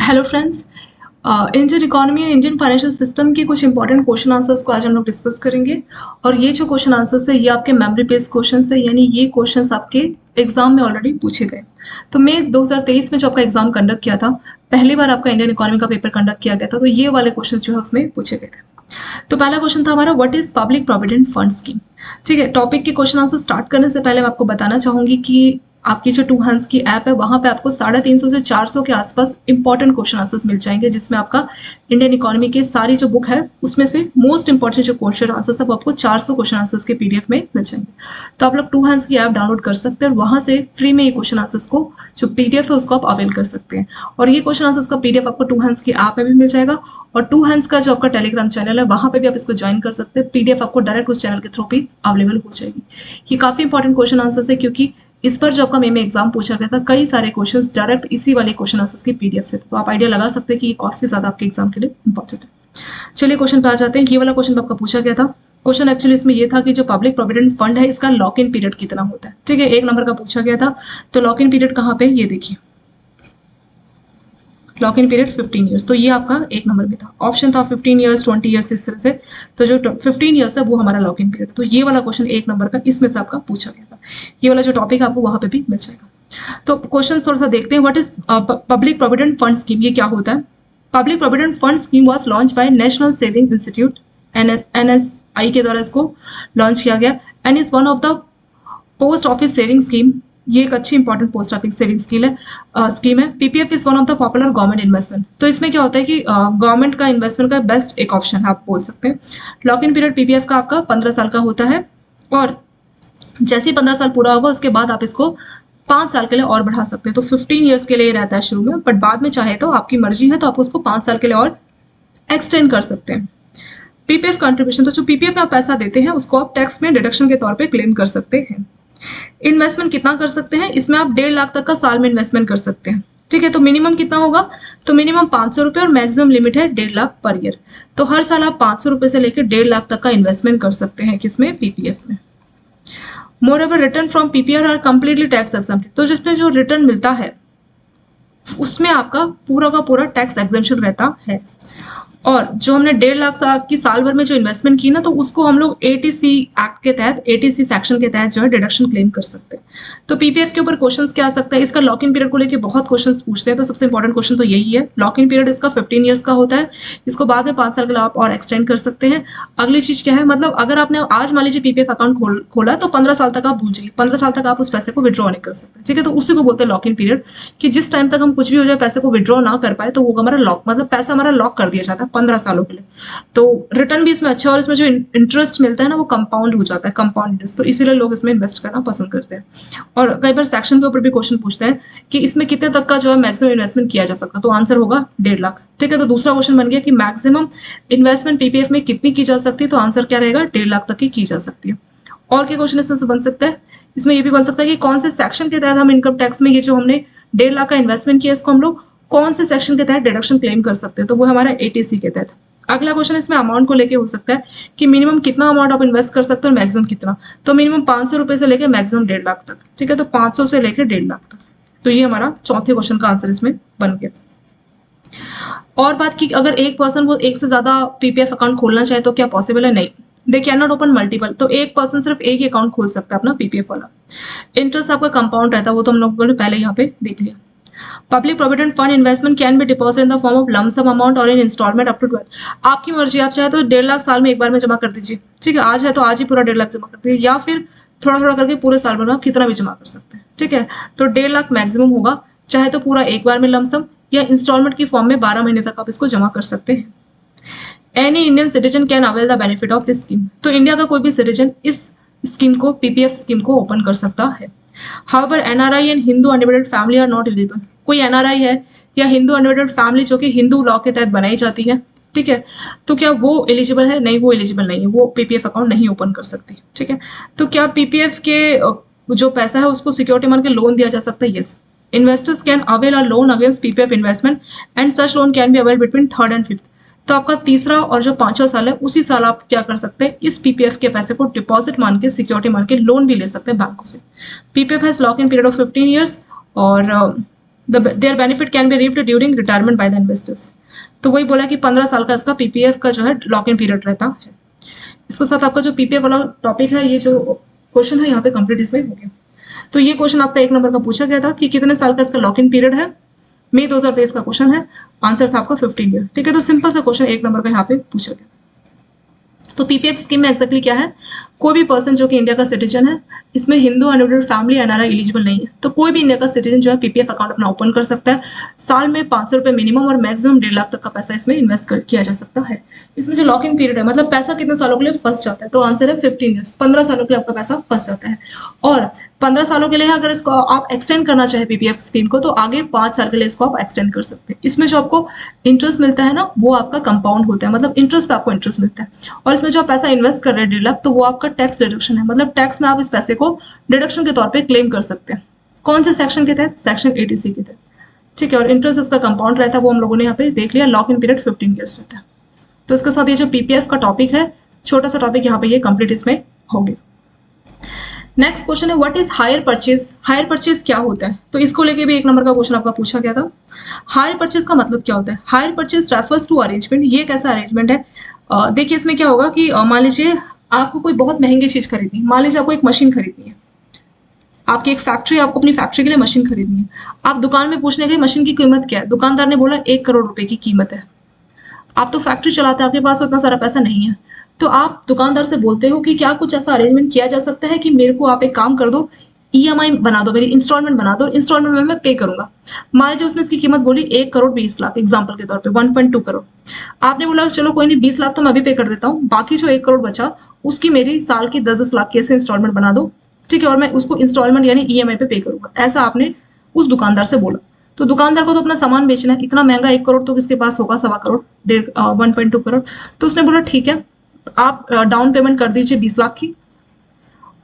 Hello friends, Indian economy and Indian financial system के कुछ important question answers को आज हम लोग डिस्कस करेंगे। और ये जो क्वेश्चन आंसर्स है ये आपके मेमोरी बेस्ड क्वेश्चन है, यानी ये क्वेश्चंस आपके एग्जाम में ऑलरेडी पूछे गए। तो मई 2023 में जो आपका एग्जाम कंडक्ट किया था, पहली बार आपका इंडियन इकोनॉमी का पेपर कंडक्ट किया गया था, तो ये वाले क्वेश्चन जो है उसमें पूछे गए थे। तो पहला क्वेश्चन था हमारा, what is public provident fund scheme. ठीक है, टॉपिक के क्वेश्चन आंसर स्टार्ट करने से पहले मैं आपको बताना चाहूंगी कि आपकी जो टू हैंड्स की ऐप है वहां पे आपको 350 से 400 के आसपास इंपॉर्टेंट क्वेश्चन आंसर्स मिल जाएंगे, जिसमें आपका इंडियन इकोनॉमी के सारी जो बुक है उसमें से मोस्ट इंपॉर्टेंट जो क्वेश्चन आंसर्स है वो आपको 400 क्वेश्चन आंसर्स के पीडीएफ में मिल जाएंगे। तो आप लोग टू हैंड्स की ऐप डाउनलोड कर सकते हैं और वहां से फ्री में ये क्वेश्चन आंसर्स को जो पीडीएफ है उसको आप अवेल कर सकते हैं। और ये क्वेश्चन आंसर्स का पीडीएफ आपको टू हैंड्स की ऐप में भी मिल जाएगा, और टू हैंड्स का जो आपका टेलीग्राम चैनल है वहां पे भी आप इसको ज्वाइन कर सकते हैं। पीडीएफ आपको डायरेक्ट उस चैनल के थ्रू भी अवेलेबल हो जाएगी। ये काफी इंपॉर्टेंट क्वेश्चन आंसर्स है, क्योंकि इस पर जो आपका मे में एग्जाम पूछा गया था कई सारे क्वेश्चंस डायरेक्ट इसी वाले क्वेश्चन आंसर्स की पीडीएफ से, तो आप आइडिया लगा सकते हैं कि ये काफी ज्यादा आपके एग्जाम के लिए इंपॉर्टेंट है। चलिए क्वेश्चन पे आ जाते हैं। ये वाला क्वेश्चन आपका पूछा गया था। क्वेश्चन एक्चुअली इसमें ये था कि जो पब्लिक प्रोविडेंट फंड है इसका लॉक इन पीरियड कितना होता है। ठीक है, 1 नंबर का पूछा गया था। तो लॉक इन पीरियड कहाँ पे, ये देखिए, लॉक इन पीरियड 15 ईयर्स। तो ये आपका 1 नंबर में था। ऑप्शन था 15 ईयर्स, 20 ईयर्स, इस तरह से। तो जो 15 ईयर्स है वो हमारा लॉक इन पीरियड। तो ये वाला क्वेश्चन 1 नंबर का इसमें से आपका पूछा गया था। ये वाला जो टॉपिक आपको वहां पे भी मिल जाएगा। तो क्वेश्चन थोड़ा सा देखते हैं। What is public provident fund scheme, ये क्या होता है। Public provident fund scheme was launch by national saving institute, NSI के द्वारा इसको लॉन्च किया गया, and is one of the post office saving scheme. ये एक अच्छी important post office saving scheme है। PPF is one of the popular government investment. तो इसमें क्या होता है कि गवर्नमेंट का इन्वेस्टमेंट का बेस्ट एक ऑप्शन है, आप बोल सकते हैं। लॉक इन पीरियड पीपीएफ का आपका 15 साल का होता है, और जैसे ही 15 साल पूरा होगा उसके बाद आप इसको 5 साल के लिए और बढ़ा सकते हैं। तो 15 ईयर्स के लिए रहता है शुरू में, बट बाद में चाहे तो आपकी मर्जी है तो आप उसको 5 साल के लिए और एक्सटेंड कर सकते हैं। पीपीएफ कंट्रीब्यूशन, तो जो पीपीएफ में आप पैसा देते हैं उसको आप टैक्स में डिडक्शन के तौर पे क्लेम कर सकते हैं। इन्वेस्टमेंट कितना कर सकते हैं, इसमें आप 1.5 लाख तक का साल में इन्वेस्टमेंट कर सकते हैं। ठीक है, तो मिनिमम कितना होगा, तो मिनिमम 500 रुपए और मैक्सिमम लिमिट है 1.5 लाख पर ईयर। तो हर साल आप 500 रुपए से लेकर 1.5 लाख तक का इन्वेस्टमेंट कर सकते हैं, किसमें, पीपीएफ में। Moreover return from PPR are completely tax exempted. तो जिसमें जो रिटर्न मिलता है उसमें आपका पूरा का पूरा टैक्स एग्जम्पशन रहता है। और जो हमने 1.5 लाख की साल भर में जो इन्वेस्टमेंट की ना, तो उसको हम लोग एटीसी एक्ट के तहत, एटीसी सेक्शन के तहत जो है डिडक्शन क्लेम कर सकते हैं। तो पीपीएफ के ऊपर क्वेश्चंस क्या आ सकता है, इसका लॉक इन पीरियड को लेकर बहुत क्वेश्चंस पूछते हैं। तो सबसे इंपॉर्टेंट क्वेश्चन तो यही है। लॉक इन पीरियड इसका 15 ईयर्स का होता है। इसको बाद में 5 साल के लिए आप और एक्सटेंड कर सकते हैं। अगली चीज क्या है, मतलब अगर आपने आज मान लीजिए पीपीएफ अकाउंट खोला तो 15 साल तक आप भूल जाइए, 15 साल तक आप उस पैसे को विड्रॉ नहीं कर सकते। ठीक है, तो उसी को बोलते हैं लॉक इन पीरियड, कि जिस टाइम तक हम कुछ भी हो जाए पैसे को विड्रॉ ना कर पाए तो वो हमारा लॉक, मतलब पैसा हमारा लॉक कर दिया जाता है 15 सालों के लिए। तो रिटर्न भी इसमें अच्छा है, और इसमें जो इंटरेस्ट मिलता है ना वो कंपाउंड हो जाता है, कंपाउंड इंटरेस्ट। तो इसीलिए लोग इसमें इन्वेस्ट करना पसंद करते हैं। और कई बार सेक्शन के ऊपर भी क्वेश्चन पूछते हैं कि इसमें कितने तक का जो है मैक्सिमम इन्वेस्टमेंट किया जा सकता है। तो आंसर होगा 1.5 लाख। ठीक है, तो दूसरा क्वेश्चन बन गया कि मैक्सिमम इन्वेस्टमेंट पीपीएफ में कितनी की जा सकती है। तो आंसर क्या रहेगा, 1.5 लाख तक की जा सकती है। और क्या क्वेश्चन इसमें से बन सकता है, इसमें ये भी बन सकता है कि कौन से सेक्शन के तहत हम इनकम टैक्स में ये जो हमने 1.5 लाख का इन्वेस्टमेंट किया इसको हम लोग कौन से सेक्शन के तहत डिडक्शन क्लेम कर सकते हैं। तो वो हमारा एटीसी के तहत। अगला क्वेश्चन इसमें अमाउंट को लेके हो सकता है कि मिनिमम कितना अमाउंट आप इन्वेस्ट कर सकते हो और मैक्सिमम कितना। तो मिनिमम 500 रुपए से लेकर मैक्सिमम 1.5 लाख तक। ठीक है, तो 500 से लेकर 1.5 लाख तक। तो ये हमारा चौथे क्वेश्चन का आंसर इसमें बन गया। और बात की, अगर एक पर्सन वो एक से ज्यादा पीपीएफ अकाउंट खोलना चाहे तो क्या पॉसिबल है, नहीं। They can not open multiple. तो एक पर्सन सिर्फ एक ही अकाउंट खोल सकता है अपना पीपीएफ वाला। इंटरेस्ट आपका कंपाउंड रहता है, वो तो हम लोगों ने पहले यहाँ पे देख लिया। Public provident fund investment can be deposit in the form of lump sum amount और इन इंस्टॉलमेंट अप टू 12। आपकी मर्जी, आप चाहे तो 1.5 लाख साल में एक बार में जमा कर दीजिए। ठीक है, आज है तो आज ही पूरा 1.5 लाख जमा कर दीजिए, या फिर थोड़ा थोड़ा करके पूरे साल भर में आप कितना भी जमा कर सकते हैं। ठीक है, तो 1.5 लाख मैक्सिमम होगा। चाहे तो पूरा एक बार में लमसम, या इंस्टॉलमेंट की फॉर्म में 12 महीने तक आप इसको जमा कर सकते हैं। Any Indian citizen can avail the benefit of this scheme. तो इंडिया का कोई भी सिटीजन इस स्कीम को, पीपीएफ स्कीम को ओपन कर सकता है। However, NRI and Hindu undivided family are not eligible. कोई एनआरआई है या हिंदू अनडिवाइडेड फैमिली जो कि हिंदू लॉ के तहत बनाई जाती है, ठीक है, तो क्या वो एलिजिबल है, नहीं, वो एलिजिबल नहीं है, वो पीपीएफ अकाउंट नहीं ओपन कर सकती। ठीक है, तो क्या पीपीएफ के जो पैसा है उसको सिक्योरिटी मान के लोन दिया जा सकता है, yes. Investors can avail a loan against PPF investment and such loan can be avail between 3rd and 5th। तो आपका तीसरा और जो 5वां साल है उसी साल आप क्या कर सकते हैं, इस पीपीएफ के पैसे को डिपॉजिट मान के, सिक्योरिटी मान के लोन भी ले सकते हैं बैंकों से। PPF has lock in period of 15 years, और their benefit can be reaped during retirement by the investors. तो वही बोला कि 15 साल का इसका पीपीएफ का जो है लॉक इन पीरियड रहता है। इसके साथ आपका जो पीपीएफ वाला टॉपिक है, ये जो क्वेश्चन है यहाँ पे कंप्लीट इसमें हो गया। तो ये क्वेश्चन आपका 1 नंबर का पूछा गया था कि कितने साल का इसका लॉक इन पीरियड है। मई 2023 का क्वेश्चन है, आंसर था आपका 15 ईयर। ठीक है, तो सिंपल सा क्वेश्चन 1 नंबर का यहाँ पे पूछा गया। तो पीपीएफ स्कीम में एक्जैक्टली क्या है, कोई भी पर्सन जो कि इंडिया का सिटीजन है, इसमें Hindu undivided family NRI eligible नहीं है, तो कोई भी इंडिया का सिटीजन जो है पीपीएफ अकाउंट अपना ओपन कर सकता है। साल में 500 रुपए मिनिमम और मैक्सिमम 1.5 लाख तक का पैसा इसमें इन्वेस्ट किया जा सकता है। इसमें जो लॉक इन पीरियड है, मतलब पैसा कितने सालों के लिए फंस जाता है, तो आंसर है 15 ईयर्स। 15 सालों के लिए आपका पैसा फंस जाता है। और 15 सालों के लिए अगर इसको आप एक्सटेंड करना चाहे पीपीएफ स्कीम को, तो आगे 5 साल के लिए इसको आप एक्सटेंड कर सकते हैं। इसमें जो आपको इंटरेस्ट मिलता है ना, वो आपका कंपाउंड होता है, मतलब इंटरेस्ट पे आपको इंटरेस्ट मिलता है। और इसमें जो आप पैसा इन्वेस्ट कर रहे हैं 1.5 लाख, तो वो आपका टैक्स डिडक्शन है, मतलब टैक्स में आप इस पैसे को डिडक्शन के तौर पे क्लेम कर सकते हैं। कौन से सेक्शन के तहत, सेक्शन 80C के तहत। ठीक है, और इंटरेस्ट इसका कंपाउंड रहता है, वो हम लोगों ने यहाँ पे देख लिया। लॉक इन पीरियड 15 ईयर्स रहता है। तो इसके साथ ये जो पीपीएफ का टॉपिक है, छोटा सा टॉपिक यहाँ पे ये कंप्लीट इसमें हो गया। नेक्स्ट क्वेश्चन है, what is hire purchase. Hire purchase क्या होता है, तो इसको लेके भी 1 नंबर का क्वेश्चन आपका पूछा गया था। हायर परचेज का मतलब क्या होता है। Hire purchase refers to arrangement. ये कैसा अरेंजमेंट है, देखिए इसमें क्या होगा कि मान लीजिए आपको कोई बहुत महंगी चीज खरीदनी है। मान लीजिए आपको एक मशीन खरीदनी है, आपकी एक फैक्ट्री, आपको अपनी फैक्ट्री के लिए मशीन खरीदनी है। आप दुकान में पूछने गए मशीन की कीमत क्या है, दुकानदार ने बोला 1 करोड़ रुपए की कीमत है। आप तो फैक्ट्री चलाते हैं, आपके पास उतना सारा पैसा नहीं है, तो आप दुकानदार से बोलते हो कि क्या कुछ ऐसा अरेंजमेंट किया जा सकता है कि मेरे को आप एक काम कर दो, ईएमआई बना दो, मेरी इंस्टॉलमेंट बना दो, इंस्टॉलमेंट में मैं पे करूंगा। मान लीजिए उसने इसकी कीमत बोली 1 करोड़ 20 लाख, एग्जाम्पल के तौर पे 1.2 करोड़। आपने बोला चलो कोई नहीं, 20 लाख तो मैं अभी पे कर देता हूँ, बाकी जो 1 करोड़ बचा उसकी मेरी साल की 10-10 लाख की ऐसे इंस्टॉलमेंट बना दो। ठीक है, और मैं उसको इंस्टॉलमेंट यानी ईएमआई पे करूंगा। ऐसा आपने उस दुकानदार से बोला। तो दुकानदार को तो अपना सामान बेचना है, इतना महंगा 1 करोड़ तो किसके पास होगा, 1.25 करोड़, 1.2 करोड़। तो उसने बोला ठीक है, आप डाउन पेमेंट कर दीजिए 20 लाख की,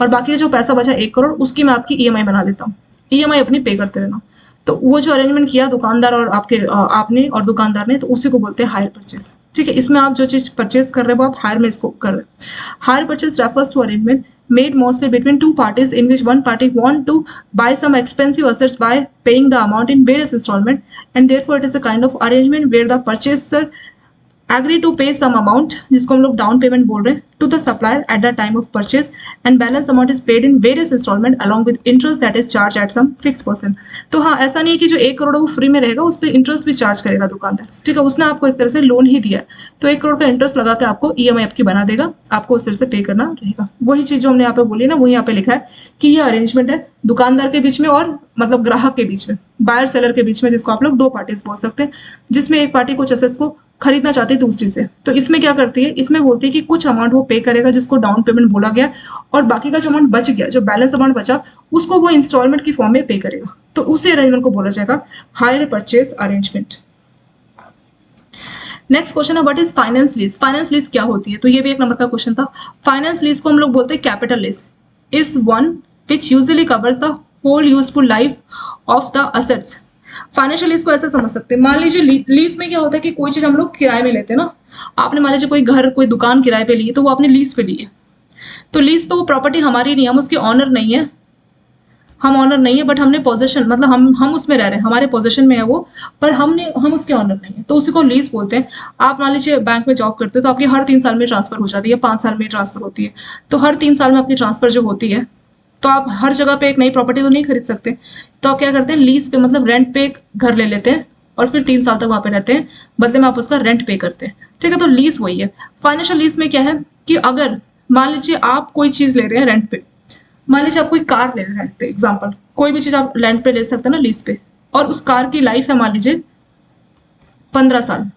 और बाकी जो पैसा बचा 1 करोड़ उसकी मैं आपकी ईएमआई बना देता हूँ, ईएमआई अपनी पे करते रहना। तो वो जो अरेंजमेंट किया दुकानदार और आपने और दुकानदार ने, तो उसी को बोलते हैं हायर परचेज। ठीक है, इसमें आप जो चीज परचेज कर रहे हो वो आप हायर में इसको कर रहे हैं। Hire purchase refers to arrangement made mostly between two parties in which one party want to buy some expensive assets by paying the amount in various installment, and therefore it is a kind of arrangement where the purchaser agree to pay some amount, जिसको हम लोग down payment बोल रहे हैं, to the supplier at the time of purchase, and balance amount is paid in various installment along with interest that is charged at some fixed percent। तो हाँ, ऐसा नहीं है कि जो 1 करोड़ है वो फ्री में रहेगा, उस पर इंटरेस्ट भी चार्ज करेगा दुकानदार। ठीक है, उसने आपको एक तरह से लोन ही दिया है, तो 1 करोड़ का इंटरेस्ट लगा के आपको ईएमआई आपकी बना देगा, आपको उस तरह से पे करना रहेगा। वही चीज जो हमने यहाँ पे बोली ना, वही यहाँ पे लिखा है कि ये अरेंजमेंट है दुकानदार के बीच में और मतलब ग्राहक के बीच में, बायर सेलर के बीच में, जिसको आप लोग 2 पार्टीज बोल सकते हैं, जिसमें एक पार्टी कुछ एसेट्स को खरीदना चाहती है दूसरी से। तो इसमें क्या करती है, इसमें बोलती है कि कुछ अमाउंट वो पे करेगा जिसको डाउन पेमेंट बोला गया, और बाकी का जो अमाउंट बच गया, जो बैलेंस अमाउंट बचा, उसको वो इंस्टॉलमेंट की फॉर्म में पे करेगा। तो उसी अरेंजमेंट को बोला जाएगा hire purchase arrangement. Next question है, what is finance lease. Finance lease क्या होती है, तो ये भी 1 नंबर का क्वेश्चन था। फाइनेंस लीज को हम लोग बोलते हैं capital lease, is one which usually covers the whole useful life of the assets. Financial lease को ऐसे समझ सकते हैं, मान लीजिए लीज में क्या होता है कि कोई चीज हम लोग किराए में लेते हैं ना। आपने मान लीजिए कोई घर, कोई दुकान किराए पे ली, तो वो आपने लीज पे ली है, तो लीज पे वो प्रॉपर्टी हमारी नहीं है, हम उसके ऑनर नहीं है, हम ऑनर नहीं है, बट हमने पोजेशन, मतलब हम उसमें रह रहे हैं, हमारे पोजेशन में है वो, पर हम उसके ऑनर नहीं है, तो उसी को लीज बोलते हैं। आप मान लीजिए बैंक में जॉब करते हो, तो आपकी हर 3 साल में ट्रांसफर हो जाती है, 5 साल में ट्रांसफर होती है, तो हर 3 साल में अपनी ट्रांसफर जो होती है, तो आप हर जगह पे एक नई प्रॉपर्टी तो नहीं खरीद सकते, तो आप क्या करते हैं, लीज पे मतलब रेंट पे एक घर ले लेते हैं और फिर 3 साल तक वहां पे रहते हैं, बदले में आप उसका रेंट पे करते हैं। ठीक है, तो लीज वही है। फाइनेंशियल लीज में क्या है कि अगर मान लीजिए आप कोई चीज ले रहे हैं रेंट पे, मान लीजिए आप कोई कार ले रहे हैं रेंट पे, एग्जाम्पल, कोई भी चीज आप रेंट पे ले सकते हैं ना लीज पे, और उस कार की लाइफ है मान लीजिए 15 साल,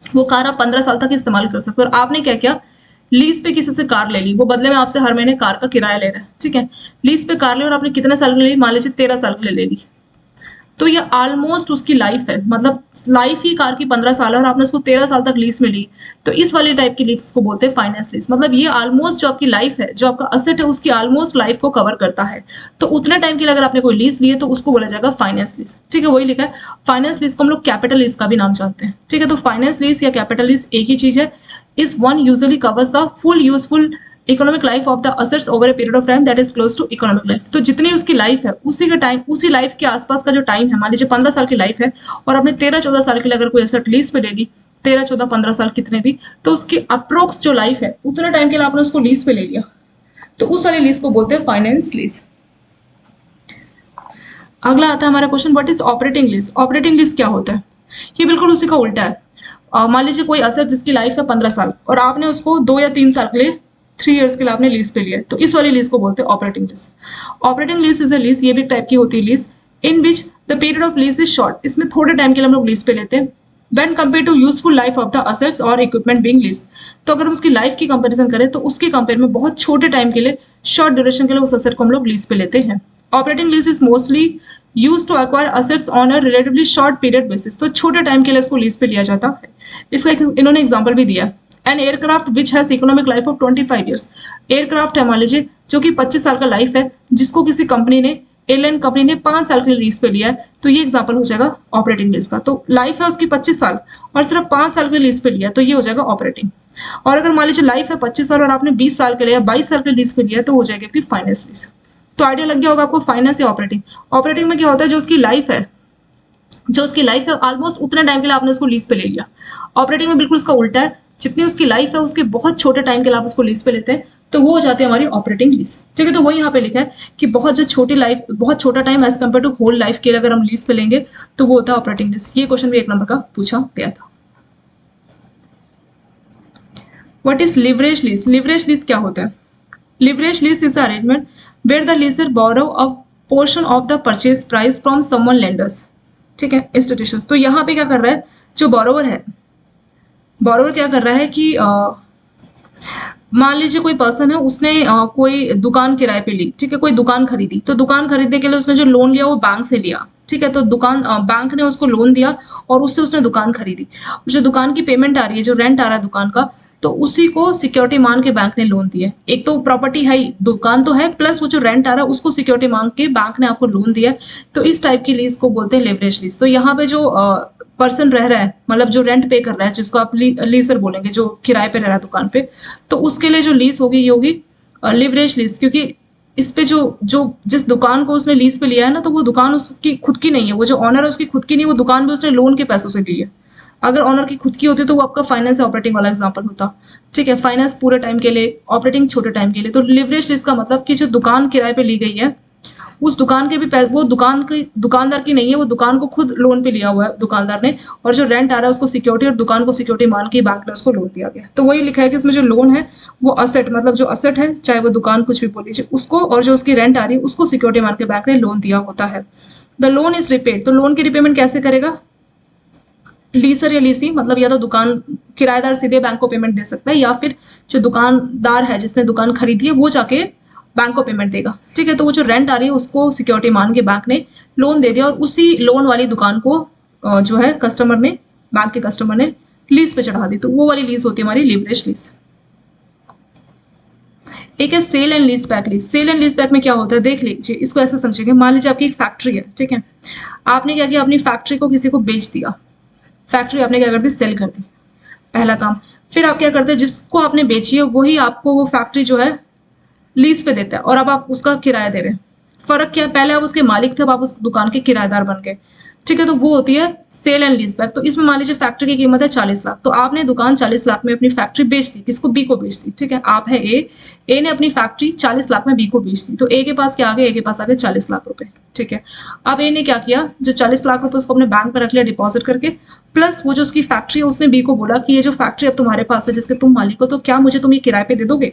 वो कार आप 15 साल तक इस्तेमाल कर सकते हो। और आपने क्या किया, लीज पे किसी से कार ले ली, वो बदले में आपसे हर महीने कार का किराया ले रहा है। ठीक है, लीज पे कार ले और आपने कितने साल के लिए ली, मान लीजिए 13 साल के लिए ले ली, तो ये ऑलमोस्ट उसकी लाइफ है, मतलब लाइफ ही कार की 15 साल है और आपने उसको 13 साल तक लीज में ली, तो इस वाली टाइप की लीज को बोलते हैं फाइनेंस लीज। मतलब ये ऑलमोस्ट जो आपकी लाइफ है, जो आपका असेट है, उसकी ऑलमोस्ट लाइफ को कवर करता है। तो उतने टाइम के लिए अगर आपने कोई लीज ली है, तो उसको बोला जाएगा फाइनेंस लीज। ठीक है, वही लिखा है। फाइनेंस लीज को हम लोग कैपिटल लीज का भी नाम जानते हैं। ठीक है, तो फाइनेंस लीज या कैपिटल लीज एक ही चीज है। Is one usually covers the full useful economic life of the assets over a period of time that is close to economic life. तो जितनी उसकी लाइफ है उसी के टाइम, उसी लाइफ के आसपास का जो टाइम है, मान लीजिए 15 साल की लाइफ है और आपने 13-14 साल के लिए अगर कोई एसेट लीज पे ले ली, 13-14-15 साल कितने भी, तो उसकी अप्रोक्स जो लाइफ है उतने टाइम के लिए आपने उसको लीज पे ले लिया, तो उस वाली लीज को बोलते हैं फाइनेंस लीज। अगला आता है हमारा question, what is operating lease. Operating lease क्या होता है? ये बिल्कुल उसी का उल्टा है। मान लीजिए कोई असेट जिसकी लाइफ है 15 साल और आपने उसको 2 या 3 साल के लिए, 3 इयर्स के लिए आपने लीज पे लिया है, तो इस वाली लीज को बोलते हैं operating lease. Operating lease is a lease, ये भी टाइप की होती है lease, in which the period of lease is short, इसमें थोड़े टाइम के लिए हम लोग लीज पे लेते हैं, when compared to useful life of the assets or equipment being leased। तो अगर हम उसकी लाइफ की कंपैरिजन करें तो उसके कंपेयर में बहुत छोटे टाइम के लिए, शॉर्ट ड्यूरेशन के लिए उस असेट को हम लोग लीज पे लेते हैं। Operating lease is mostly use to acquire assets on a relatively short period basis, तो छोटे टाइम के लिए इसको लीज पे लिया जाता है। इसका इन्होंने एग्जाम्पल भी दिया, an aircraft which has economic life of 25 years. Aircraft है मान लीजिए जो कि 25 साल का लाइफ है, जिसको किसी कंपनी ने, एयरलाइन कंपनी ने 5 साल के लिए लीज पे लिया है, तो ये एग्जांपल हो जाएगा ऑपरेटिंग लीज का। तो लाइफ है उसकी 25 साल और सिर्फ 5 साल के लिए लीज पे लिया, तो ये हो जाएगा ऑपरेटिंग। और अगर मान लीजिए लाइफ है 25 साल और आपने 20 साल के लिए या 22 साल के लिए लीज पे लिया, तो हो जाएगी आपकी फाइनेंस लीज। तो आइडिया लग गया होगा आपको फाइनेंस या ऑपरेटिंग। ऑपरेटिंग में क्या होता है, जो उसकी लाइफ है ऑलमोस्ट उतने टाइम के लिए आपने उसको लीज पे ले लिया। ऑपरेटिंग में बिल्कुल उसका उल्टा है, जितनी उसकी लाइफ है उसके बहुत छोटे टाइम के लिए आप उसको लीज पे लेते हैं, तो वो हो जाती है हमारी ऑपरेटिंग लीज। ठीक है, तो वही यहाँ पे लिखा है कि बहुत जो छोटी लाइफ, बहुत छोटा time as compare to whole life के लिए अगर हम लीज पे लेंगे तो वो होता है ऑपरेटिंग लीज। ये क्वेश्चन भी 1 नंबर का पूछा गया था। What is leverage lease. Leverage lease क्या होता है? Leverage lease is arrangement where the lessor borrow a portion of the purchase price from someone lenders. ठीक है, इंस्टीट्यूशंस। तो यहाँ पे क्या कर रहा है, जो बोरोवर है, बोरोवर क्या कर रहा है कि मान लीजिए कोई पर्सन है, उसने कोई दुकान किराए पे ली, ठीक है, कोई दुकान खरीदी, तो दुकान खरीदने के लिए उसने जो लोन लिया वो बैंक से लिया। ठीक है, तो दुकान बैंक ने उसको लोन दिया और उससे उसने दुकान खरीदी। जो दुकान की पेमेंट आ रही है, जो रेंट आ रहा है दुकान का, तो उसी को सिक्योरिटी मान के बैंक ने लोन दिया। एक तो प्रॉपर्टी है ही, दुकान तो है, प्लस वो जो रेंट आ रहा है उसको सिक्योरिटी मांग के बैंक ने आपको लोन दिया। तो इस टाइप की लीज को बोलते हैं लेवरेज लीज। तो यहाँ पे जो पर्सन रह रहा है, मतलब जो रेंट पे कर रहा है, जिसको आप लीजर बोलेंगे, जो किराए पे रह रहा है दुकान पे, तो उसके लिए जो लीज होगी ये होगी लिवरेज लीज। क्योंकि इस पे जो जिस दुकान को उसने लीज पे लिया है ना, तो वो दुकान उसकी खुद की नहीं है, वो जो ऑनर है उसकी खुद की नहीं, वो दुकान भी उसने लोन के पैसों से ली है। अगर ऑनर की खुद की होती तो वो आपका फाइनेंस या ऑपरेटिंग वाला एग्जांपल होता। ठीक है, फाइनेंस पूरे टाइम के लिए, ऑपरेटिंग छोटे टाइम के लिए। तो लिवरेज लीज का मतलब कि जो दुकान किराए पे ली गई है, उस दुकान के भी वो दुकानदार की नहीं है, वो दुकान को खुद लोन पे लिया हुआ है दुकानदार ने, और जो रेंट आ रहा है उसको सिक्योरिटी, और दुकान को सिक्योरिटी मान के बैंक ने उसको लोन दिया गया। तो वही लिखा है कि इसमें जो लोन है वो असेट, मतलब जो असेट है, चाहे वो दुकान कुछ भी बोल लीजिए उसको, और जो उसकी रेंट आ रही है उसको सिक्योरिटी मान के बैंक ने लोन दिया होता है। The loan is repaid. तो लोन की रिपेमेंट कैसे करेगा? लीजर या लीसी, मतलब या तो दुकान किराएदार सीधे बैंक को पेमेंट दे सकता है, या फिर जो दुकानदार है जिसने दुकान खरीदी है वो जाके बैंक को पेमेंट देगा। ठीक है, तो वो जो रेंट आ रही है उसको सिक्योरिटी मान के बैंक ने लोन दे दिया, और उसी लोन वाली दुकान को जो है कस्टमर ने, बैंक के कस्टमर ने लीज पे चढ़ा दी, तो वो वाली लीज होती है हमारी लिवरेज लीज। एक है sale and lease back lease. Sale and lease back में क्या होता है, देख लीजिए, इसको ऐसे समझेंगे। मान लीजिए आपकी एक फैक्ट्री है, ठीक है, आपने क्या किया, अपनी फैक्ट्री को किसी को बेच दिया। फैक्ट्री आपने क्या कर दी, सेल कर दी, पहला काम। फिर आप क्या करते हैं, जिसको आपने बेची है वही आपको वो फैक्ट्री जो है लीज पे देता है, और अब आप उसका किराया दे रहे हैं। फर्क क्या है, पहले आप उसके मालिक थे, अब आप उस दुकान के किराएदार बन गए। ठीक है, तो वो होती है सेल एंड लीज बैक। तो इसमें मान लीजिए फैक्ट्री की कीमत है 40 लाख, तो आपने दुकान 40 लाख में अपनी फैक्ट्री बेच दी, किसको, बी को बेच दी। ठीक है, आप है ए ने अपनी फैक्ट्री 40 लाख में बी को बेच दी, तो ए के पास क्या आ गया, ए के पास आ गए 40 लाख रुपए। ठीक है, अब ए ने क्या किया, जो 40 लाख रुपए उसको अपने बैंक पर रख लिया डिपॉजिट करके, प्लस वो जो उसकी फैक्ट्री है उसने बी को बोला कि ये जो फैक्ट्री अब तुम्हारे पास है, जिसके तुम मालिक हो, तो क्या मुझे तुम ये किराए पे दे दोगे,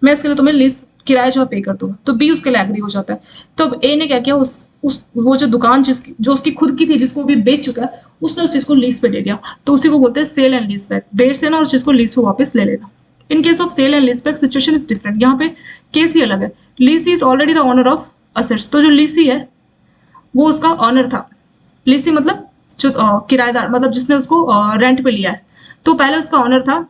मैं इसके लिए तुम्हें लीज किराया जो पे कर दूंगा। तो बी उसके लिए एग्री हो जाता है। तो अब ए ने क्या किया, वो जो दुकान जो उसकी खुद की थी, जिसको भी बेच चुका है, उसने उस चीज को लीज पे ले लिया। तो उसी को बोलते हैं सेल एंड लीज बैक, बेच देना और उस चीज को लीज पे वापस ले लेना। In case of sale and lease back situation is different. यहाँ पे केस ही अलग है। Lessee is already the owner of assets. तो जो लीसी है वो उसका ऑनर था। लीसी मतलब जो किराएदार, मतलब जिसने उसको रेंट पे लिया है, तो पहले उसका ऑनर था,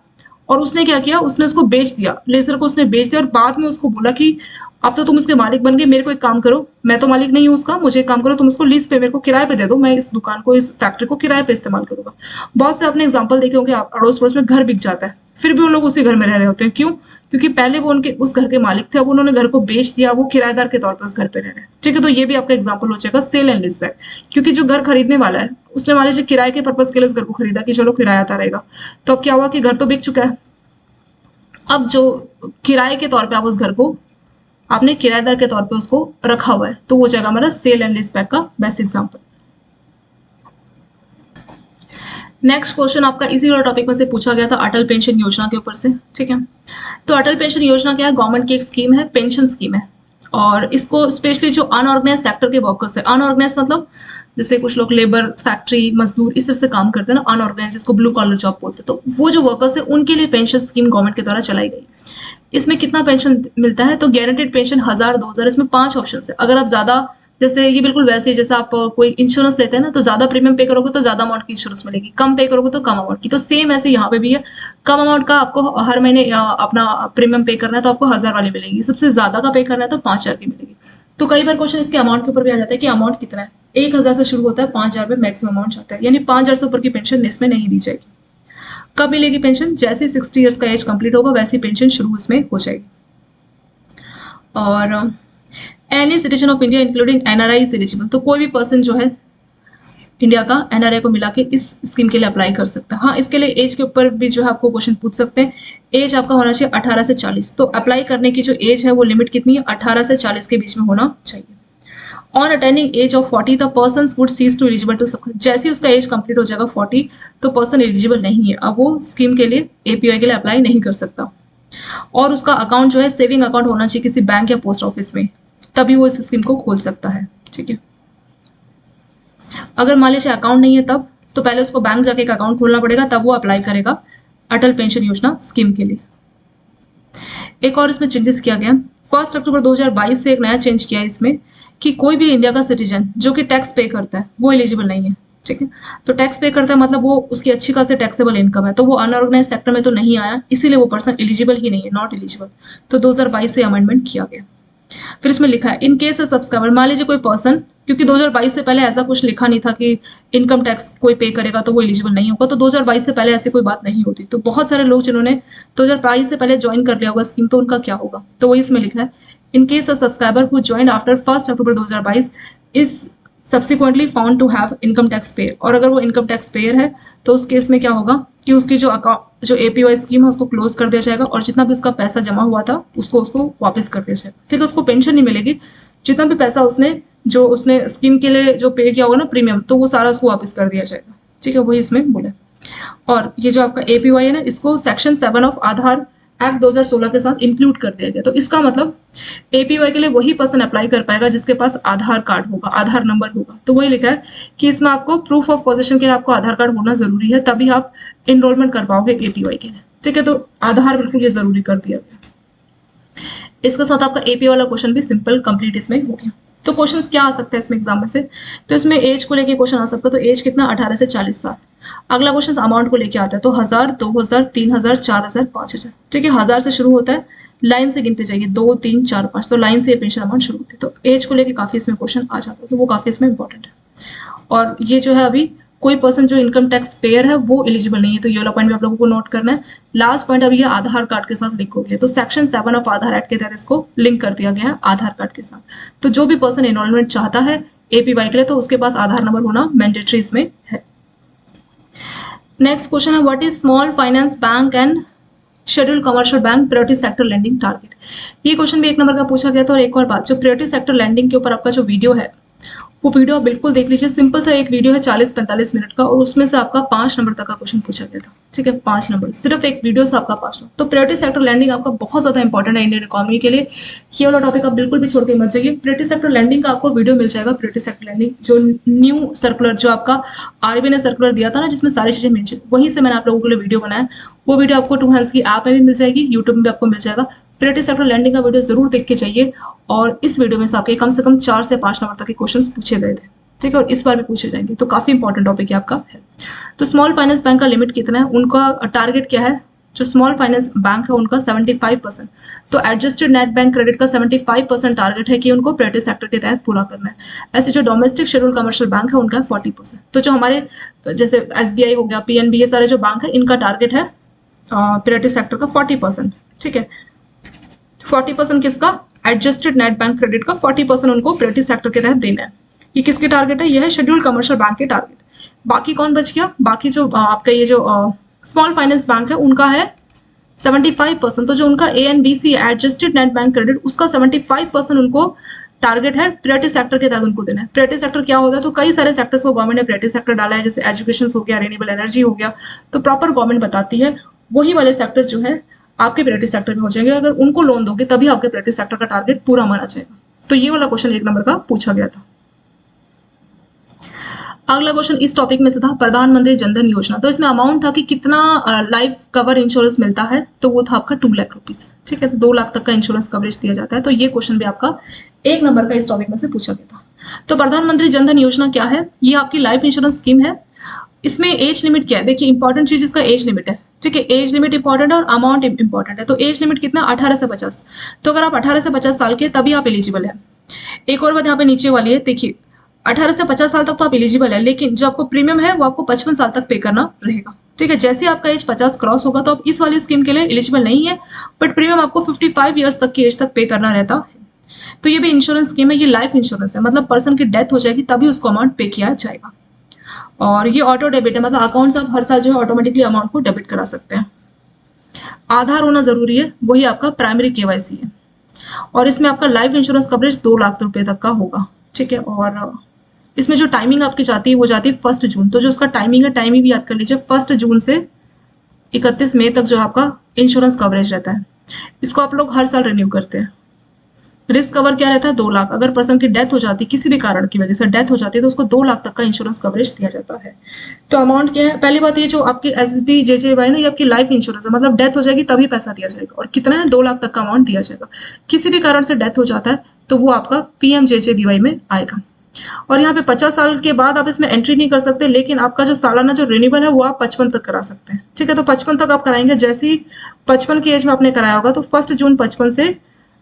और उसने क्या किया, उसने उसको बेच दिया, लेजर को उसने बेच दिया, और बाद में उसको बोला कि अब तो तुम उसके मालिक बन गए, मेरे को एक काम करो, मैं तो मालिक नहीं हूँ उसका, मुझे एक काम करो, तुम उसको लीज पे मेरे को किराए पे दे दो, मैं इस दुकान को, इस फैक्ट्री को किराए पे इस्तेमाल करूंगा। बहुत से आपने एग्जाम्पल देखे होंगे, अड़ोस पड़ोस में घर बिक जाता है, फिर भी वो लोग उसी घर में रह रहे होते हैं। क्यों? क्योंकि पहले वो उनके उस घर के मालिक थे, अब उन्होंने घर को बेच दिया, वो किराएदार के तौर पर उस घर पे रह रहे हैं। ठीक है, तो ये भी आपका एग्जाम्पल हो जाएगा सेल एंड लीज बैक। क्योंकि जो घर खरीदने वाला है उसने मान लीजिए किराए के पर्पज के लिए उस घर को खरीदा कि चलो किराया आता रहेगा, तो अब क्या हुआ कि घर तो बिक चुका है। अब जो किराए के तौर पे आप उस घर को आपने किराएदार के तौर पे उसको रखा हुआ है, तो वो जाएगा हमारा सेल एंड लीज बैक का बेस्ट एग्जाम्पल। नेक्स्ट क्वेश्चन आपका इसी वाला टॉपिक में से पूछा गया था, अटल पेंशन योजना के ऊपर से। ठीक है, तो अटल पेंशन योजना क्या है? गवर्नमेंट की एक स्कीम है, पेंशन स्कीम है, और इसको स्पेशली जो अनऑर्गेनाइज सेक्टर के वर्कर्स है, अनऑर्गेनाइज मतलब जैसे कुछ लोग लेबर, फैक्ट्री, मजदूर इस तरह से काम करते हैं ना, अनऑर्गेनाइज, जिसको ब्लू कॉलर जॉब बोलते हैं, तो वो जो वर्कर्स है उनके लिए पेंशन स्कीम गवर्नमेंट के द्वारा चलाई गई। इसमें कितना पेंशन मिलता है? तो गारंटेड पेंशन 1000, 2000, इसमें 5 ऑप्शन है। अगर आप ज्यादा, जैसे ये बिल्कुल वैसे ही जैसे आप कोई इंश्योरेंस लेते हैं ना, तो ज्यादा प्रीमियम पे करोगे तो ज्यादा अमाउंट की इंश्योरेंस मिलेगी, कम पे करोगे तो कम अमाउंट की। तो सेम ऐसे यहाँ पे भी है, कम अमाउंट का आपको हर महीने अपना प्रीमियम पे करना है तो आपको 1000 वाली मिलेगी, सबसे ज्यादा का पे करना है तो 5000 की मिलेगी। तो कई बार क्वेश्चन इसके अमाउंट के ऊपर भी आ जाता है कि अमाउंट कितना है। 1000 से शुरू होता है, 5000 में मैक्सिमम अमाउंट जाता है, यानी 5000 से ऊपर की पेंशन इसमें नहीं दी जाएगी। कब मिलेगी पेंशन? जैसे 60 ईयर्स का एज कंप्लीट होगा वैसी पेंशन शुरू इसमें हो जाएगी। और any citizen of India including NRI is eligible, तो कोई भी पर्सन जो है इंडिया का एनआरआई को मिला के इस स्कीम के लिए अप्लाई कर सकता है। हाँ, इसके लिए एज के ऊपर भी जो है आपको क्वेश्चन पूछ सकते हैं। एज आपका होना चाहिए 18 से 40, तो अप्लाई करने की जो एज है वो लिमिट कितनी है? 18 से 40 के बीच में होना चाहिए। On attending age of 40 the person would cease to eligible to सब, जैसे उसका एज कंप्लीट हो जाएगा 40 तो पर्सन एलिजिबल नहीं है, अब वो स्कीम के लिए एपीआई के लिए अप्लाई नहीं कर सकता। और उसका अकाउंट जो है सेविंग अकाउंट होना चाहिए किसी बैंक या पोस्ट ऑफिस में, तभी वो इस स्कीम को खोल सकता है। ठीक है, अगर मान लीजिए अकाउंट नहीं है तब तो पहले उसको बैंक जाके एक अकाउंट खोलना पड़ेगा, तब वो अप्लाई करेगा अटल पेंशन योजना स्कीम के लिए। एक और इसमें चेंजेस किया गया 1 अक्टूबर 2022 से, एक नया चेंज किया है इसमें कि कोई भी इंडिया का सिटीजन जो कि टैक्स पे करता है वो एलिजिबल नहीं है। ठीक है, तो टैक्स पे करता है मतलब वो उसकी अच्छी खासी टैक्सेबल इनकम है, तो वो अनऑर्गेनाइज सेक्टर में तो नहीं आया, इसीलिए वो पर्सन एलिजिबल ही नहीं है, नॉट एलिजिबल। तो 2022 से अमेंडमेंट किया गया। फिर इसमें लिखा है इन केस सब्सक्राइबर, मान लीजिए कोई पर्सन, क्योंकि 2022 से पहले ऐसा कुछ लिखा नहीं था कि इनकम टैक्स कोई पे करेगा तो वो एलिजिबल नहीं होगा, तो 2022 से पहले ऐसी कोई बात नहीं होती। तो बहुत सारे लोग जिन्होंने 2022 से पहले ज्वाइन कर लिया होगा स्कीम, तो उनका क्या होगा? तो वही इसमें लिखा है in case subscriber who join after 1 October 2022 is subsequently found to have income tax payer, और अगर वो इनकम टैक्स पेयर है तो उस केस में क्या होगा कि उसकी जो अकाउंट, जो एपीवाई स्कीम है उसको क्लोज कर दिया जाएगा, और जितना भी उसका पैसा जमा हुआ था उसको वापस कर दिया जाएगा। ठीक है, उसको पेंशन नहीं मिलेगी, जितना भी पैसा उसने स्कीम के लिए जो पे किया होगा ना प्रीमियम, तो वो सारा उसको वापस कर दिया जाएगा। ठीक है, वही इसमें बोला। और ये जो आपका एपीवाई है ना, इसको सेक्शन 7 ऑफ आधार एक्ट 2016 के साथ इंक्लूड कर दिया गया। तो इसका मतलब एपीवाई के लिए वही पर्सन अप्लाई कर पाएगा जिसके पास आधार कार्ड होगा, आधार नंबर होगा। तो वही लिखा है कि इसमें आपको प्रूफ ऑफ पोजीशन के लिए आपको आधार कार्ड होना जरूरी है, तभी आप एनरोलमेंट कर पाओगे एपीवाई के लिए। ठीक है, तो आधार बिल्कुल ये जरूरी कर दिया गया। इसके साथ आपका एपीवाई वाला क्वेश्चन भी सिंपल कंप्लीट इसमें हो गया। तो क्वेश्चंस क्या आ सकता है इसमें एग्जाम में से? तो इसमें एज को लेके क्वेश्चन आ सकता है, तो एज कितना? 18 से 40 साल। अगला क्वेश्चन अमाउंट को लेके आता है, तो 1000, 2000, 3000, 4000, 5000। ठीक है, 1000 से शुरू होता है, लाइन से गिनते जाइए 2, 3, 4, 5, तो लाइन से पेंशन अमाउंट शुरू होती है। तो एज को लेके काफी इसमें क्वेश्चन आ जाता है, तो वो काफी इसमें इंपॉर्टेंट है। और ये जो है अभी कोई पर्सन जो इनकम टैक्स पेयर है वो एलिजिबल नहीं है, तो ये वाला पॉइंट भी आप लोगों को नोट करना है। लास्ट पॉइंट अभी ये आधार कार्ड के साथ लिंक हो गया, तो सेक्शन 7 ऑफ आधार एक्ट के तहत इसको लिंक कर दिया गया है आधार कार्ड के साथ। तो जो भी पर्सन एनरोलमेंट चाहता है एपीवाई के लिए, तो उसके पास आधार नंबर होना मैंडेटरी इसमें है। नेक्स्ट क्वेश्चन है what is small finance bank and schedule commercial bank priority sector lending target. ये क्वेश्चन भी 1 नंबर का पूछा गया था। और एक और बात, जो प्रायोरिटी सेक्टर लैंडिंग के ऊपर आपका जो वीडियो है वो वीडियो आप बिल्कुल देख लीजिए। सिंपल सा एक वीडियो है 40-45 मिनट का, और उसमें से आपका 5 नंबर तक का क्वेश्चन पूछा गया था। ठीक है, 5 नंबर, सिर्फ एक वीडियो से आपका 5 नंबर। तो प्रायोरिटी सेक्टर लैंडिंग आपका बहुत ज्यादा इंपॉर्टेंट है इंडियन इकोनॉमी के लिए। ये वाला टॉपिक आप बिल्कुल भी छोड़ के मत जाइए। प्रायोरिटी सेक्टर लैंडिंग का आपको वीडियो मिल जाएगा। प्रायोरिटी सेक्टर लैंडिंग जो न्यू सर्कुलर, जो आपका आरबीआई ने सर्कुलर दिया था ना, जिसमें सारी चीजें मेंशन, वहीं से मैंने आप लोगों के लिए वीडियो बनाया। वो वीडियो आपको 2 हैंड्स की ऐप में भी मिल जाएगी, यूट्यूब में भी आपको मिल जाएगा। प्रायोरिटी सेक्टर लैंडिंग का वीडियो जरूर देख के जाइए। और इस वीडियो में से आपके कम से कम 4 से 5 नंबर तक के क्वेश्चन पूछे गए थे। ठीक है, और इस बार भी पूछे जाएंगे, तो काफी इंपॉर्टेंट टॉपिक है आपका है। तो स्मॉल फाइनेंस बैंक का लिमिट कितना है, उनका टारगेट क्या है? जो स्मॉल फाइनेंस बैंक है उनका 75%। तो एडजस्टेड नेट बैंक क्रेडिट का 75% टारगेट है कि उनको प्राइवेट सेक्टर के तहत पूरा करना है। ऐसे जो डोमेस्टिक शेड्यूल कमर्शियल बैंक है उनका 40%। तो जो हमारे जैसे SBI हो गया, PNB, ये सारे जो बैंक है इनका टारगेट है प्राइवेट सेक्टर का 40%। ठीक है, 40% किसका? एडजस्टेड नेट बैंक क्रेडिट का 40% उनको प्राइवेट सेक्टर के तहत देना है। ये किसके टारगेट है? यह है शेड्यूल कमर्शियल बैंक के टारगेट। बाकी कौन बच गया? बाकी जो आपका ये जो स्मॉल फाइनेंस बैंक है उनका है 75%। तो जो उनका ANBC adjusted net bank credit उसका 75% उनको टारगेट है प्राइवेट सेक्टर के तहत उनको देना है। प्राइवेट सेक्टर क्या होता है? तो कई सारे सेक्टर्स को गवर्नमेंट ने प्राइवेट सेक्टर डाला है, जैसे एजुकेशन हो गया, रिन्यूएबल एनर्जी हो गया। तो प्रॉपर गवर्नमेंट बताती है वही वाले सेक्टर जो है आपके प्राइवेट सेक्टर में हो जाएंगे। अगर उनको लोन दोगे तभी आपके प्राइवेट सेक्टर का टारगेट पूरा माना जाएगा। तो ये वाला क्वेश्चन 1 नंबर का पूछा गया था। अगला क्वेश्चन इस टॉपिक में से था प्रधानमंत्री जनधन योजना। तो इसमें अमाउंट था कि कितना लाइफ कवर इंश्योरेंस मिलता है, तो वो था आपका 2 लाख रुपीज। ठीक है, तो 2 लाख तक का इंश्योरेंस कवरेज दिया जाता है। तो ये क्वेश्चन भी आपका 1 नंबर का इस टॉपिक में से पूछा गया था। तो प्रधानमंत्री जनधन योजना क्या है? ये आपकी लाइफ इंश्योरेंस स्कीम है। इसमें एज लिमिट क्या है? देखिए इंपॉर्टेंट चीज इसका एज लिमिट है। ठीक है, एज लिमिट इंपॉर्टेंट और अमाउंट इंपॉर्टेंट है। तो एज लिमिट कितना? 18 से 50। तो अगर आप 18 से 50 साल के तभी आप एलिजिबल है। एक और बात यहाँ पे नीचे वाली है, देखिए 18 से 50 साल तक तो आप एलिजिबल है, लेकिन जो आपको प्रीमियम है वो आपको 55 साल तक पे करना रहेगा। ठीक है, जैसे आपका एज 50 क्रॉस होगा तो आप इस वाली स्कीम के लिए एलिजिबल नहीं है, बट प्रीमियम आपको 55 ईयर्स तक की एज तक पे करना रहता है। तो ये भी इंश्योरेंस स्कीम है, ये लाइफ इंश्योरेंस है, मतलब पर्सन की डेथ हो जाएगी तभी उसको अमाउंट पे किया जाएगा। और ये ऑटो डेबिट है, मतलब अकाउंट से आप हर साल जो है ऑटोमेटिकली अमाउंट को डेबिट करा सकते हैं। आधार होना जरूरी है, वही आपका प्राइमरी KYC है। और इसमें आपका लाइफ इंश्योरेंस कवरेज 2 लाख रुपए तक का होगा। ठीक है, और इसमें जो टाइमिंग आपकी जाती है वो जाती है 1 जून। तो जो उसका टाइमिंग है, टाइमिंग भी याद कर लीजिए, 1 जून से 31 मई तक जो आपका इंश्योरेंस कवरेज रहता है। इसको आप लोग हर साल रिन्यू करते हैं। रिस्क कवर क्या रहता है? 2 लाख। अगर पर्सन की डेथ हो जाती है, किसी भी कारण की वजह से डेथ हो जाती है, तो उसको 2 लाख तक का इंश्योरेंस कवरेज दिया जाता है। तो अमाउंट क्या है? पहली बात ये जो आपकी SBJJY ना, ये आपकी लाइफ इंश्योरेंस है, मतलब डेथ हो जाएगी तभी पैसा दिया जाएगा। और कितना है? 2 लाख तक का अमाउंट दिया जाएगा। किसी भी कारण से डेथ हो जाता है तो वो आपका PMJJBY में आएगा। और यहाँ पे 50 साल के बाद आप इसमें एंट्री नहीं कर सकते, लेकिन आपका जो सालाना जो रिन्यूअल है वो आप 55 तक करा सकते हैं। ठीक है, तो 55 तक आप कराएंगे। जैसे ही 55 की एज में आपने कराया होगा तो 1 जून 55 से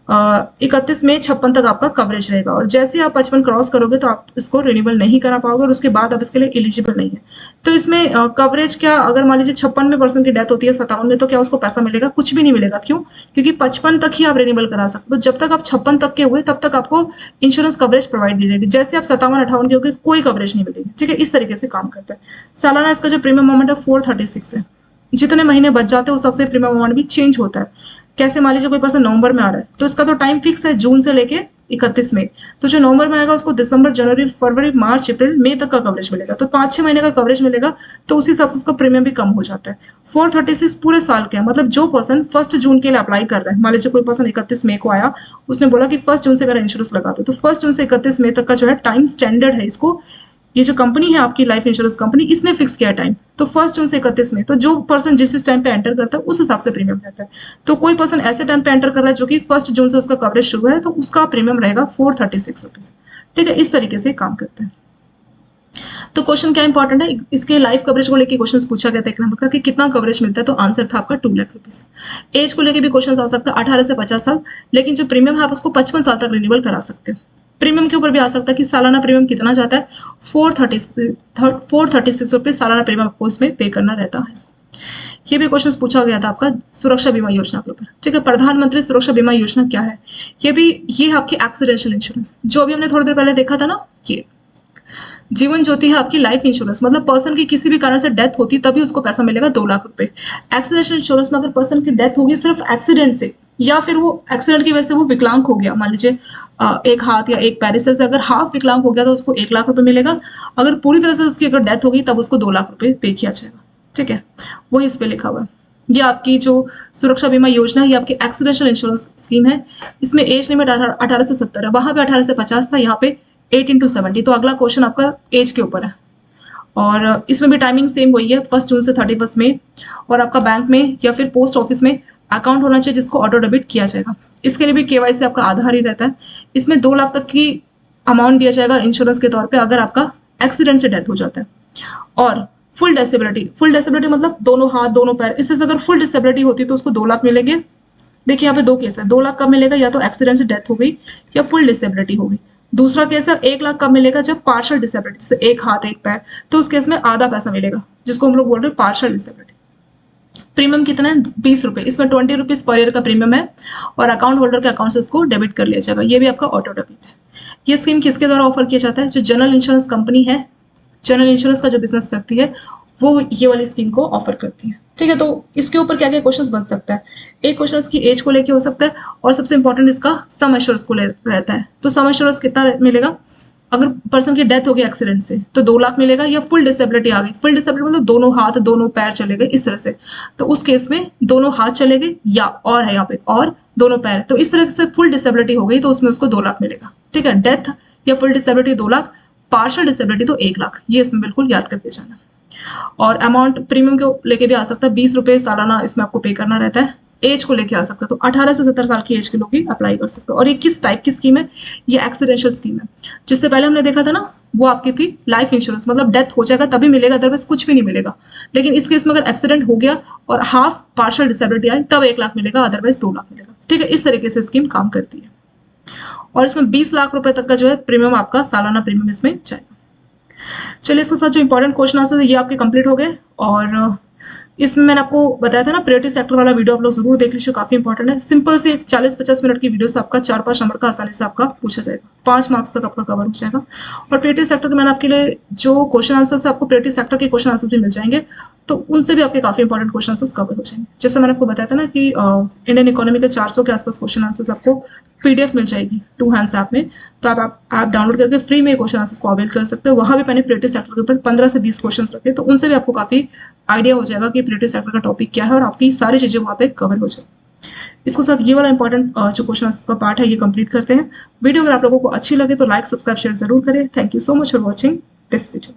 31 मई 56 तक आपका कवरेज रहेगा। और जैसे ही आप 55 क्रॉस करोगे तो आप इसको रिन्यूअल नहीं करा पाओगे और उसके बाद आप इसके लिए एलिजिबल नहीं है। तो इसमें कवरेज क्या, अगर मान लीजिए 56 में पर्सन की डेथ होती है 57 में, तो क्या उसको पैसा मिलेगा? कुछ भी नहीं मिलेगा। क्यों? क्योंकि 55 तक ही आप रिन्यूअल करा सकते हो। तो जब तक आप 56 तक के हुए तब तक आपको इंश्योरेंस कवरेज प्रोवाइड दी जाएगी। जैसे आप 57-58 के हो गए कोई कवरेज नहीं मिलेगी। ठीक है, इस तरीके से काम करता है। सालाना इसका जो प्रीमियम अमाउंट है 436 है। जितने महीने बच जाते हैं उस सबसे प्रीमियम अमाउंट भी चेंज होता है। कैसे? मान लीजिए कोई पर्सन नवंबर में आ रहा है तो इसका तो टाइम फिक्स है जून से लेके 31 मई। तो जो नवंबर में आएगा उसको दिसंबर, जनवरी, फरवरी, मार्च, अप्रैल, मई तक का कवरेज मिलेगा। तो 5-6 महीने का कवरेज मिलेगा। तो उसी हिसाब से उसका प्रीमियम भी कम हो जाता है। 436 पूरे साल का है, मतलब जो पर्सन 1 जून के लिए अप्लाई कर रहा है, मान लीजिए कोई पर्सन 31 मई को आया, उसने बोला कि 1 जून से मेरा इंश्योरेंस लगा दो, तो 1 जून से 31 मई तक का जो है टाइम स्टैंडर्ड है। इसको ये जो कंपनी है आपकी लाइफ इंश्योरेंस कंपनी, इसने फिक्स किया टाइम। तो 1 जून से 31 में, तो जो पर्सन जिस टाइम पे एंटर करता है उस हिसाब से प्रीमियम रहता है। तो कोई पर्सन ऐसे टाइम पे एंटर कर रहा है जो कि 1 जून से उसका कवरेज शुरू है, तो उसका प्रीमियम रहेगा 436 रुपीज। ठीक है, इस तरीके से काम करते हैं। तो क्वेश्चन क्या इंपॉर्टेंट है, इसके लाइफ कवरेज को लेकर क्वेश्चन पूछा गया था 1 नंबर का कि कितना कवरेज मिलता है, तो आंसर था आपका 2 लाख रुपीज। एज को लेकर भी क्वेश्चन आ सकता है 18 से 50 साल, लेकिन जो प्रीमियम है आप उसको 55 साल तक रिन्यूअल करा सकते हैं। प्रीमियम के ऊपर भी आ सकता है कि सालाना प्रीमियम कितना जाता है, 436 रुपये सालाना प्रीमियम आपको इसमें पे करना रहता है। ये भी क्वेश्चन पूछा गया था आपका सुरक्षा बीमा योजना के ऊपर। ठीक है, प्रधानमंत्री सुरक्षा बीमा योजना क्या है? ये है आपकी एक्सीडेंशियल इंश्योरेंस, जो अभी हमने थोड़ी देर पहले देखा था ना। ये जीवन ज्योति है आपकी लाइफ इंश्योरेंस, मतलब पर्सन की किसी भी कारण से डेथ होती तभी उसको पैसा मिलेगा 2 लाख रुपए। एक्सीडेंशियल इंश्योरेंस में अगर पर्सन की डेथ होगी सिर्फ एक्सीडेंट से, या फिर वो एक्सीडेंट की वजह से वो विकलांग हो गया, मान लीजिए एक हाथ या एक पैर से अगर हाफ विकलांग हो गया तो उसको 1 लाख रुपए मिलेगा। अगर पूरी तरह से उसकी अगर डेथ होगी तब उसको 2 लाख रुपए पे किया जाएगा। ठीक है, वही इस पे लिखा हुआ है। ये आपकी जो सुरक्षा बीमा योजना है ये आपकी एक्सीडेंशियल इंश्योरेंस स्कीम है। इसमें एज लिमिट 18 से 70 है, वहां पे 18 से 50 था, यहाँ पे 18 to 70। तो अगला क्वेश्चन आपका एज के ऊपर है। और इसमें भी टाइमिंग सेम वही है, 1 जून से 31 मई। और आपका बैंक में या फिर पोस्ट ऑफिस में अकाउंट होना चाहिए जिसको ऑटो डेबिट किया जाएगा। इसके लिए भी KYC आपका आधार ही रहता है। इसमें 2 लाख तक की अमाउंट दिया जाएगा इंश्योरेंस के तौर पे अगर आपका एक्सीडेंट से डेथ हो जाता है। और फुल डिसेबिलिटी मतलब दोनों हाथ दोनों पैर, इससे अगर फुल डिसेबिलिटी होती तो उसको 2 लाख मिलेंगे। देखिए यहाँ पे 2 केस है, 2 लाख कब मिलेगा, या तो एक्सीडेंट से डेथ हो गई या फुल डिसेबिलिटी हो गई। दूसरा केस है 1 लाख कब मिलेगा, जब पार्शियल डिसेबिलिटी, जैसे एक हाथ एक पैर, तो उस केस में आधा पैसा मिलेगा, जिसको हम लोग बोल रहे हैं पार्शियल डिसेबिलिटी। प्रीमियम कितना है, 20 रुपए, इसमें 20 रुपीज पर ईयर का प्रीमियम है, और अकाउंट होल्डर के अकाउंट से इसको डेबिट कर लिया जाएगा। ये भी आपका ऑटो डेबिट है। ये स्कीम किसके द्वारा ऑफर किया जाता है, जो जनरल इंश्योरेंस कंपनी है, जनरल इंश्योरेंस का जो बिजनेस करती है, वो ये वाली स्कीम को ऑफर करती है। ठीक है, तो इसके ऊपर क्या क्या क्वेश्चंस बन सकता है, एक क्वेश्चन इसकी एज को लेके हो सकता है, और सबसे इंपॉर्टेंट इसका सम एश्योरेंस को रहता है। तो सम एश्योरेंस कितना मिलेगा, अगर पर्सन की डेथ हो गई एक्सीडेंट से तो 2 लाख मिलेगा, या फुल डिसेबिलिटी आ गई, फुल डिसेबिलिटी मतलब दोनों हाथ दोनों पैर चले गए इस तरह से, तो उस केस में दोनों हाथ चले गए, या और है यहाँ पे और दोनों पैर, तो इस तरह से फुल डिसेबिलिटी हो गई, तो उसमें उसको 2 लाख मिलेगा। ठीक है, डेथ या full disability 2 lakh, partial disability तो 1 लाख, ये इसमें बिल्कुल याद करके जाना। और अमाउंट प्रीमियम को लेके भी आ सकता है, 20 रुपए सालाना इसमें आपको पे करना रहता है। एज को लेके आ सकता है, तो 18 से 70 साल की एज के लोग ही अप्लाई कर सकते हो। और ये किस टाइप की स्कीम है, ये एक्सीडेंशियल स्कीम है। जिससे पहले हमने देखा था ना, वो आपकी थी लाइफ इंश्योरेंस, मतलब डेथ हो जाएगा तभी मिलेगा, अदरवाइज कुछ भी नहीं मिलेगा। लेकिन इस केस में अगर एक्सीडेंट हो गया और हाफ पार्शियल डिसेबिलिटी आई तब 1 लाख मिलेगा, अदरवाइज 2 लाख मिलेगा। ठीक है, इस तरीके से स्कीम काम करती है। और इसमें 20 लाख रुपए तक का जो है प्रीमियम, आपका सालाना प्रीमियम इसमें जाएगा। चलिए, इसके साथ जो इंपॉर्टेंट क्वेश्चन आंसर ये आपके कंप्लीट हो गए। और इसमें मैंने आपको बताया था ना, प्रायोरिटी सेक्टर वाला वीडियो आप लोग जरूर देख लीजिए, काफी इंपॉर्टेंट है। सिंपल से 40-50 मिनट की वीडियो से आपका 4-5 नंबर का आसानी से आपका पूछा जाएगा, 5 मार्क्स तक आपका कवर हो जाएगा। और प्रायोरिटी सेक्टर के मैंने आपके लिए जो क्वेश्चन आंसर से आपको प्रायोरिटी सेक्टर के क्वेश्चन आंसर भी मिल जाएंगे, तो उनसे भी आपके काफी इंपॉर्टेंट क्वेश्चन आंसर कवर हो जाएंगे। जैसे मैंने आपको बताया था ना कि इंडियन इकोनॉमी के 400 के आसपास क्वेश्चन आंसर आपको पीडीएफ मिल जाएगी 2 हैंड्स ऐप में, तो आप डाउनलोड करके फ्री में क्वेश्चन आंसर्स को अवेल कर सकते हो। वहां भी मैंने प्रायोरिटी सेक्टर के ऊपर 15 से 20 क्वेश्चन रखे, तो उनसे भी आपको काफी आइडिया हो जाएगा कि प्रायोरिटी सेक्टर का टॉपिक क्या है, और आपकी सारी चीजें वहां पे कवर हो जाए। इसके साथ ये वाला इंपॉर्टेंट जो क्वेश्चन आंसर का पार्ट है ये कंप्लीट करते हैं। वीडियो अगर आप लोगों को अच्छी लगे तो लाइक, सब्सक्राइब, शेयर जरूर करें। Thank you so much for watching this video.